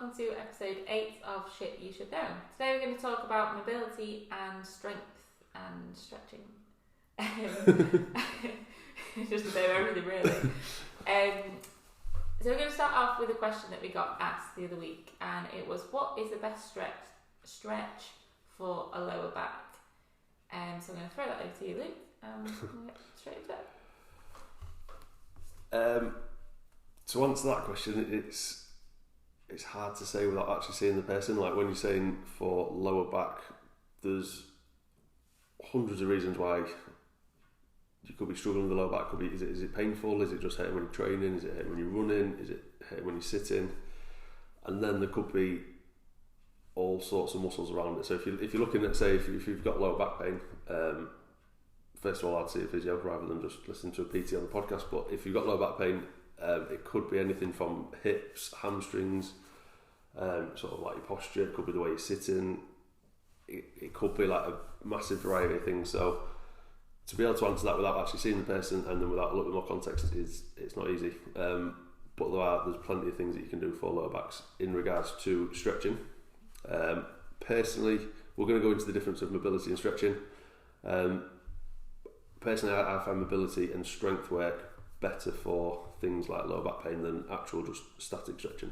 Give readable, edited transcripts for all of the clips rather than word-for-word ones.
welcome to episode 8 of Shit You Should Know. Today we're going to talk about mobility and strength and stretching. Just a bit of everything, really. So we're going to start off with a question that we got asked the other week, and it was, what is the best stretch for a lower back? So I'm going to throw that over to you, Luke, and we'll get straight into it. To answer that question, it's hard to say without actually seeing the person. Like when you're saying for lower back, there's hundreds of reasons why you could be struggling with the lower back. Could be is it painful? Is it just hurting when you're training? Is it hurting when you're running? Is it hurting when you're sitting? And then there could be all sorts of muscles around it. So if you're looking at, say, if you've got lower back pain, first of all I'd see a physio rather than just listening to a PT on the podcast. But if you've got lower back pain, it could be anything from hips, hamstrings, sort of like your posture. It could be the way you're sitting. It could be like a massive variety of things. So to be able to answer that without actually seeing the person and then without a little bit more context it's not easy. But there's plenty of things that you can do for lower backs in regards to stretching. Personally, we're going to go into the difference of mobility and stretching. Personally, I find mobility and strength work better for things like lower back pain than actual just static stretching.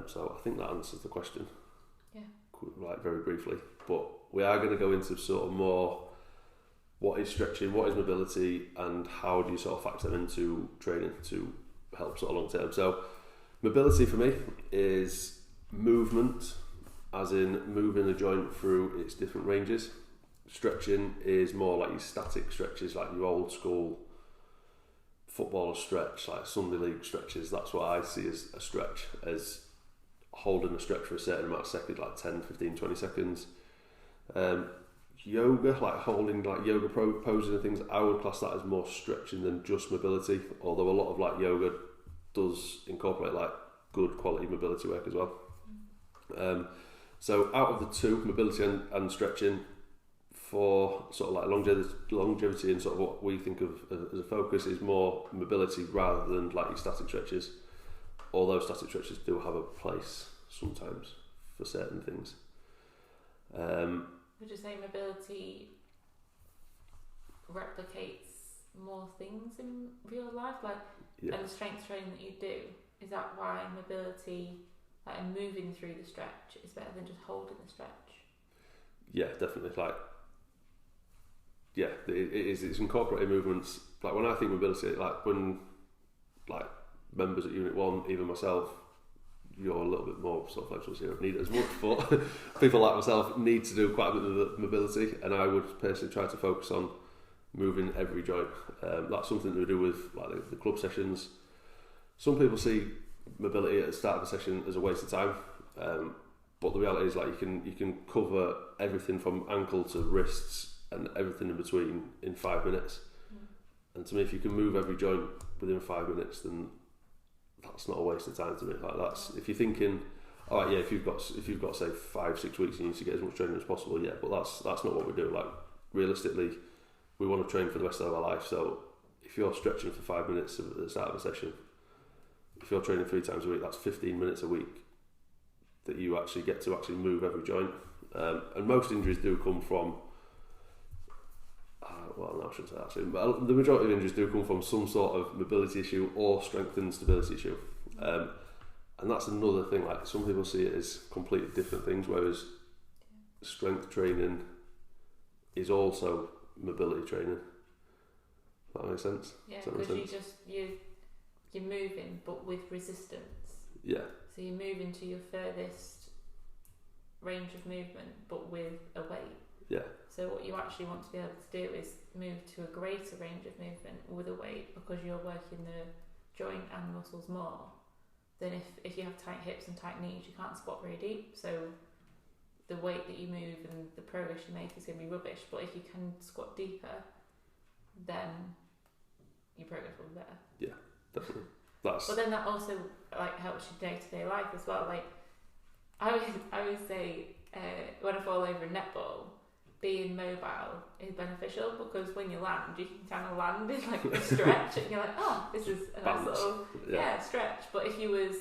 So I think that answers the question. Yeah. Like very briefly, but we are going to go into sort of more what is stretching, what is mobility, and how do you sort of factor them into training to help sort of long term. So mobility for me is movement, as in moving a joint through its different ranges. Stretching is more like your static stretches, like your old school footballer stretch, like Sunday league stretches. That's what I see as a stretch, as holding a stretch for a certain amount of seconds, like 10, 15, 20 seconds. Yoga, like holding like yoga poses and things, I would class that as more stretching than just mobility, although a lot of like yoga does incorporate like good quality mobility work as well. So out of the two, mobility and stretching, for sort of like longevity and sort of what we think of as a focus is more mobility rather than like your static stretches, although static stretches do have a place sometimes for certain things. Would you say mobility replicates more things in real life? Like, yeah. And the strength training that you do, is that why mobility, like moving through the stretch, is better than just holding the stretch? Yeah, definitely. Like, yeah, it is. It's incorporated movements. Like when I think mobility, like when like members at Unit 1, even myself, you're a little bit more sort of flexible, so you don't need it as much, but people like myself need to do quite a bit of mobility, and I would personally try to focus on moving every joint. That's something that we do with like the club sessions. Some people see mobility at the start of a session as a waste of time, but the reality is like you can cover everything from ankle to wrists and everything in between in 5 minutes. And to me, if you can move every joint within 5 minutes, then that's not a waste of time to me. Like that's, if you're thinking, all right, yeah, if you've got say 5-6 weeks and you need to get as much training as possible, yeah, but that's not what we do. Like realistically, we want to train for the rest of our life. So if you're stretching for 5 minutes at the start of a session, if you're training 3 times a week, that's 15 minutes a week that you actually get to actually move every joint. And most injuries do come from well, no, I shouldn't say that actually, but the majority of injuries do come from some sort of mobility issue or strength and stability issue. And that's another thing, like some people see it as completely different things, whereas strength training is also mobility training. Does that make sense? Yeah, because you're moving but with resistance. Yeah. So you're moving to your furthest range of movement but with a weight. Yeah. So what you actually want to be able to do is move to a greater range of movement with a weight, because you're working the joint and muscles more than if you have tight hips and tight knees, you can't squat very deep. So the weight that you move and the progress you make is going to be rubbish. But if you can squat deeper, then your progress will be better. Yeah, definitely. But then that also like helps your day-to-day life as well. Like I always say when I fall over in netball, being mobile is beneficial, because when you land, you can kind of land in like a stretch and you're like, oh, this is a nice little stretch. But if you was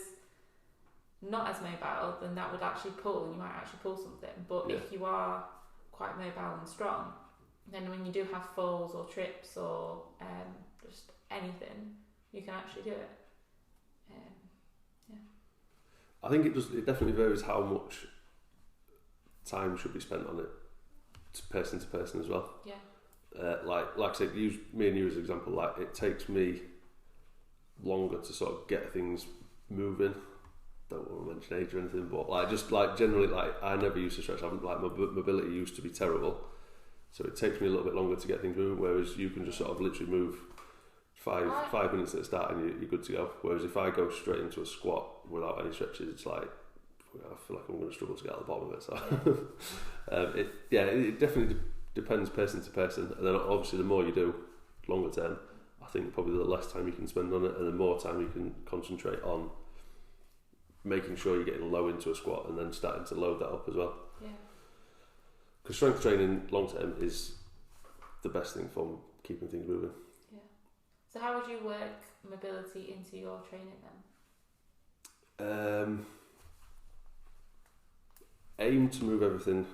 not as mobile, then that would actually pull, and you might actually pull something. But Yeah. if you are quite mobile and strong, then when you do have falls or trips or just anything, you can actually do it. I think it definitely varies how much time should be spent on it, to person as well. Yeah. Like I said, use me and you as an example. Like, it takes me longer to sort of get things moving. Don't want to mention age or anything, but like, just like generally, like, I never used to stretch. My mobility used to be terrible, so it takes me a little bit longer to get things moving. Whereas you can just sort of literally move 5 minutes at the start and you're good to go. Whereas if I go straight into a squat without any stretches, it's like, I feel like I'm going to struggle to get out the bottom of it. So it definitely depends person to person. And then obviously the more you do longer term, I think probably the less time you can spend on it, and the more time you can concentrate on making sure you're getting low into a squat and then starting to load that up as well. Yeah. Because strength training long term is the best thing for keeping things moving. So how would you work mobility into your training then? Aim to move everything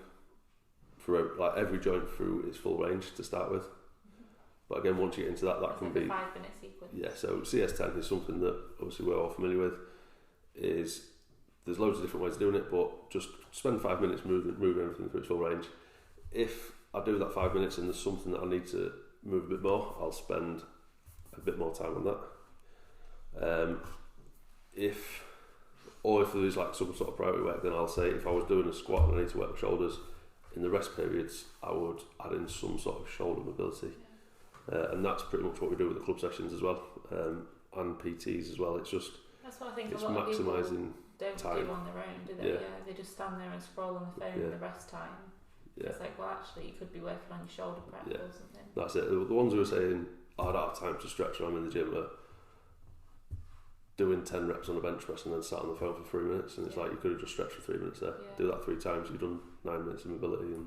through, like every joint through its full range to start with. But again, once you get into that can like be a 5-minute sequence. Yeah. So CS10 is something that obviously we're all familiar with. There's loads of different ways of doing it, but just spend 5 minutes moving everything through its full range. If I do that 5 minutes and there's something that I need to move a bit more, I'll spend a bit more time on that. If there's like some sort of priority work, then I'll say if I was doing a squat and I need to work my shoulders, in the rest periods I would add in some sort of shoulder mobility. And that's pretty much what we do with the club sessions as well, and PTs as well. It's just, that's what I think it's a lot of people maximising don't time. do on their own, do they? Yeah. They just stand there and scroll on the phone in the rest time. Yeah. It's like, well, actually, you could be working on your shoulder prep or something. That's it. The ones who are saying, I don't have time to stretch when I'm in the gym, are doing 10 reps on a bench press and then sat on the phone for 3 minutes, and it's like, you could have just stretched for 3 minutes there. Do that 3 times, you've done 9 minutes of mobility, and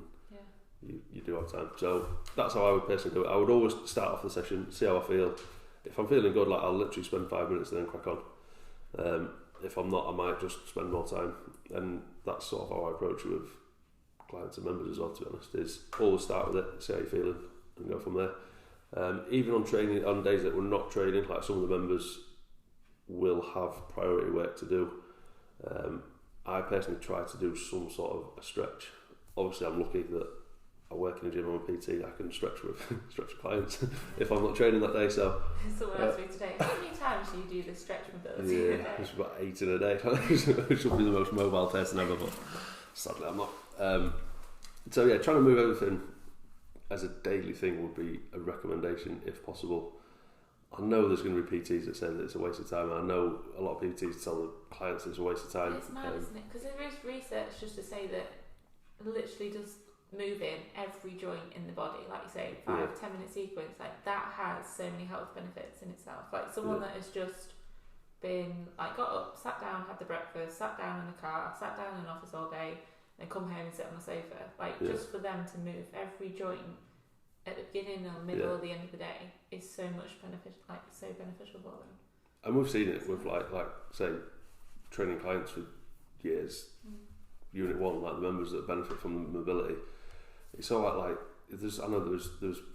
you do have time. So that's how I would personally do it. I would always start off the session, see how I feel. If I'm feeling good, like, I'll literally spend 5 minutes and then crack on. If I'm not, I might just spend more time, and that's sort of how I approach it with clients and members as well, to be honest, is always start with it, see how you're feeling, and go from there. Even on training, on days that we're not training, like some of the members will have priority work to do. I personally try to do some sort of a stretch. Obviously, I'm lucky that I work in a gym, I'm a PT, I can stretch with clients if I'm not training that day. So someone asked me today, how many times do you do the stretch mobility in a day? It's about 8 in a day. Which will be the most mobile person ever, but sadly I'm not. So yeah, trying to move everything as a daily thing would be a recommendation if possible. I know there's going to be PTs that say that it's a waste of time. I know a lot of PTs tell the clients it's a waste of time. It's mad, isn't it? Because there is research just to say that literally just moving every joint in the body, like you say, 5-10 minute sequence, like that has so many health benefits in itself. Like someone that has just been like, got up, sat down, had the breakfast, sat down in the car, sat down in an office all day, then come home and sit on the sofa. Like just for them to move every joint at the beginning or middle or the end of the day is so much beneficial, like so beneficial for them. And we've seen it with like say training clients for years. Unit 1, like the members that benefit from the mobility. It's all right, like I know there's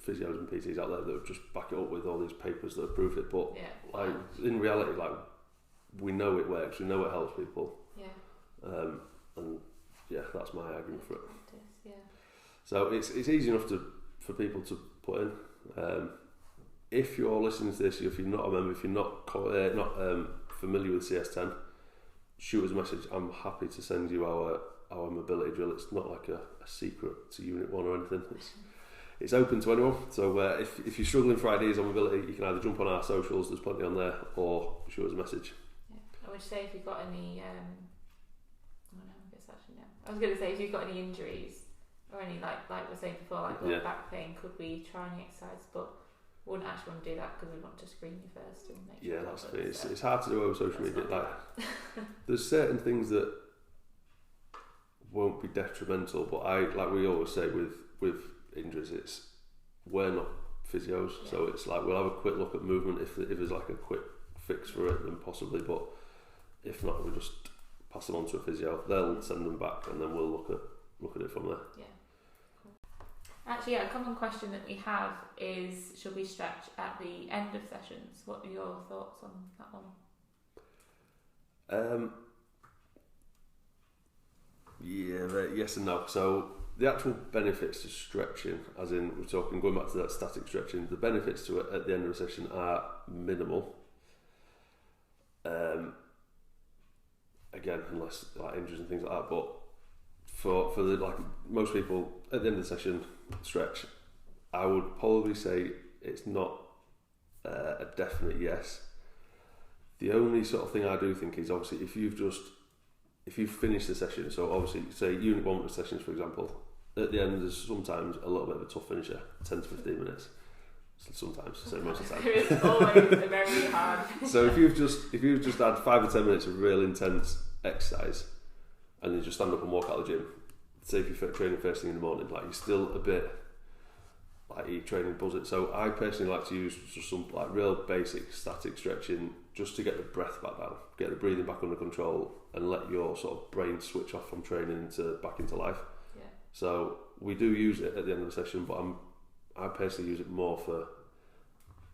physios and PTs out there that just back it up with all these papers that prove it, but like in reality, like we know it works, we know it helps people. And that's my argument for it. So it's easy enough for people to put in. If you're listening to this, if you're not a member, if you're not familiar with CS10, shoot us a message. I'm happy to send you our mobility drill. It's not like a secret to Unit 1 or anything. It's open to anyone. So if you're struggling for ideas on mobility, you can either jump on our socials, there's plenty on there, or shoot us a message. I would say if you've got any I was going to say if you've got any injuries or any like we were saying before, like back pain, could we try any exercise? But we wouldn't actually want to do that because we want to screen you first and make sure. That's the thing. It's hard to do over social media. Like there's certain things that won't be detrimental, but we always say with injuries, we're not physios, so it's like we'll have a quick look at movement if there's like a quick fix for it, then possibly, but if not, we just pass them on to a physio. They'll send them back, and then we'll look at it from there. Yeah. Cool. Actually, a common question that we have is, should we stretch at the end of sessions? What are your thoughts on that one? Yes and no. So the actual benefits to stretching, as in we're talking going back to that static stretching, the benefits to it at the end of a session are minimal. Again, unless like injuries and things like that. But for the like most people at the end of the session stretch, I would probably say it's not a definite yes. The only sort of thing I do think is obviously if you've finished the session, so obviously say unit 1 sessions for example, at the end there's sometimes a little bit of a tough finisher, 10 to 15 minutes. Sometimes, so most of the time. It's always very hard. So if you've just had 5 or 10 minutes of real intense exercise, and then just stand up and walk out of the gym, say if you're training first thing in the morning, like you're still a bit like you're training buzzing. So I personally like to use just some like real basic static stretching just to get the breath back down, get the breathing back under control, and let your sort of brain switch off from training back into life. Yeah. So we do use it at the end of the session, but I personally use it more for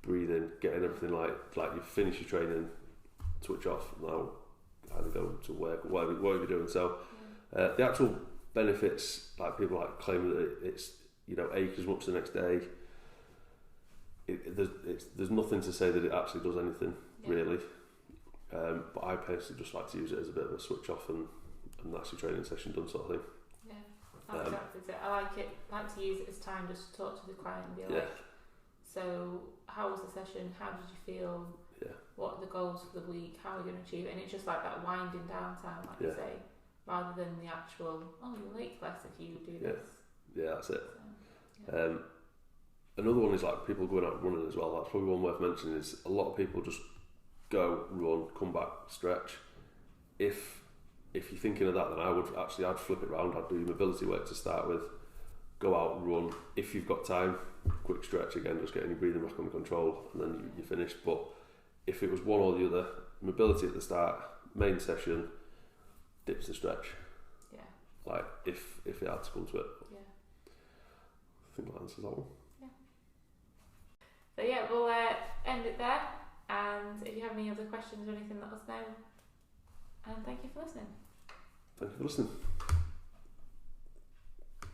breathing, getting everything like you finish your training, switch off, now either go to work or whatever you're doing. So the actual benefits, like people like claim that it's ache as much the next day. There's nothing to say that it actually does anything really. But I personally just like to use it as a bit of a switch off and that's your training session done sort of thing. Yeah, exactly it. I like to use it as time just to talk to the client and be like, so how was the session? How did you feel? Yeah. What are the goals for the week? How are you going to achieve it? And it's just like that winding down time, like you say, rather than the actual, you'll ache less if you do this. Yeah, that's it. So, another one is like people going out running as well. That's probably one worth mentioning. Is a lot of people just go run, come back, stretch. If you're thinking of that, then I'd flip it around. I'd do your mobility work to start with. Go out, run. If you've got time, quick stretch again, just getting your breathing back under control, and then you're finished. But if it was one or the other, mobility at the start, main session, dips the stretch. Yeah. Like if it had to come to it. Yeah. I think that answers that one. Yeah. So we'll end it there. And if you have any other questions or anything, let us know. And thank you for listening. Thank you for listening.